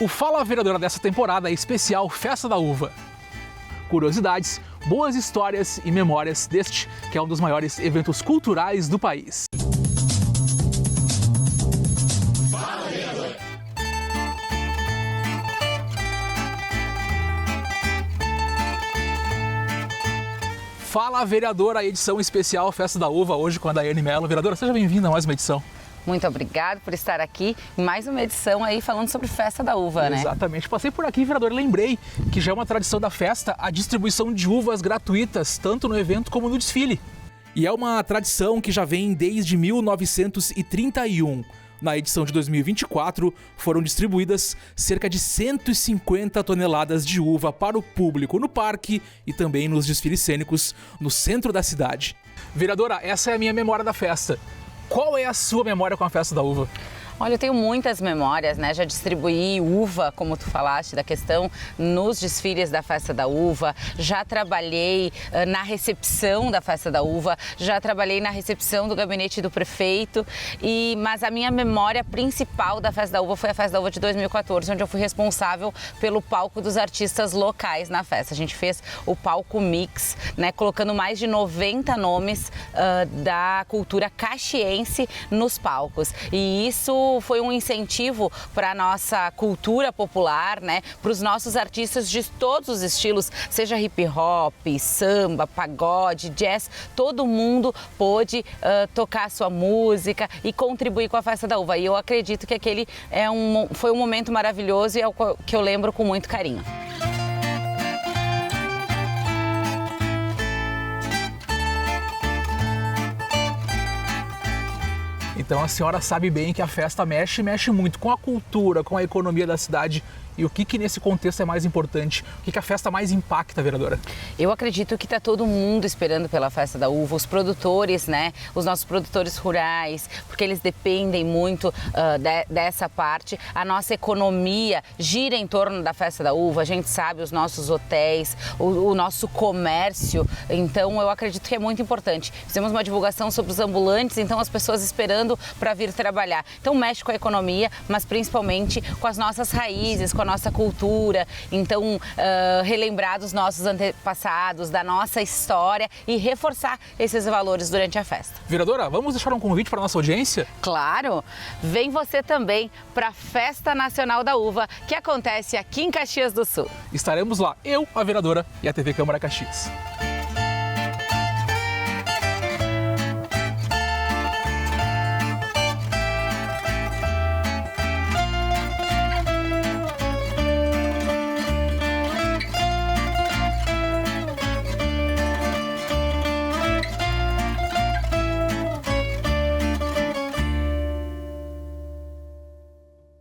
O Fala Vereadora dessa temporada é especial Festa da Uva. Curiosidades, boas histórias e memórias deste, que é um dos maiores eventos culturais do país. Fala Vereadora! Fala Vereadora, edição especial Festa da Uva, hoje com a Daiane Mello. Vereadora, seja bem-vinda a mais uma edição. Muito obrigada por estar aqui em mais uma edição aí falando sobre Festa da Uva, né? Exatamente. Passei por aqui, vereador, e lembrei que já é uma tradição da festa a distribuição de uvas gratuitas, tanto no evento como no desfile. E é uma tradição que já vem desde 1931. Na edição de 2024, foram distribuídas cerca de 150 toneladas de uva para o público no parque e também nos desfiles cênicos no centro da cidade. Vereadora, essa é a minha memória da festa. Qual é a sua memória com a Festa da Uva? Olha, eu tenho muitas memórias, né? Já distribuí uva, como tu falaste, da questão nos desfiles da Festa da Uva, já trabalhei na recepção da Festa da Uva, já trabalhei na recepção do gabinete do prefeito, mas a minha memória principal da Festa da Uva foi a Festa da Uva de 2014, onde eu fui responsável pelo palco dos artistas locais na festa. A gente fez o palco mix, né? Colocando mais de 90 nomes da cultura caxiense nos palcos. E isso foi um incentivo para a nossa cultura popular, né? Para os nossos artistas de todos os estilos, seja hip hop, samba, pagode, jazz, todo mundo pôde tocar sua música e contribuir com a Festa da Uva. E eu acredito que aquele foi um momento maravilhoso e é o que eu lembro com muito carinho. Então a senhora sabe bem que a festa mexe muito com a cultura, com a economia da cidade. E o que nesse contexto é mais importante? O que a festa mais impacta, vereadora? Eu acredito que está todo mundo esperando pela Festa da Uva, os produtores, né? Os nossos produtores rurais, porque eles dependem muito dessa parte. A nossa economia gira em torno da Festa da Uva, a gente sabe, os nossos hotéis, o nosso comércio. Então eu acredito que é muito importante. Fizemos uma divulgação sobre os ambulantes, então as pessoas esperando para vir trabalhar. Então mexe com a economia, mas principalmente com as nossas raízes, com a nossa cultura, então relembrar dos nossos antepassados, da nossa história e reforçar esses valores durante a festa. Vereadora, vamos deixar um convite para a nossa audiência? Claro! Vem você também para a Festa Nacional da Uva, que acontece aqui em Caxias do Sul. Estaremos lá, eu, a vereadora e a TV Câmara Caxias.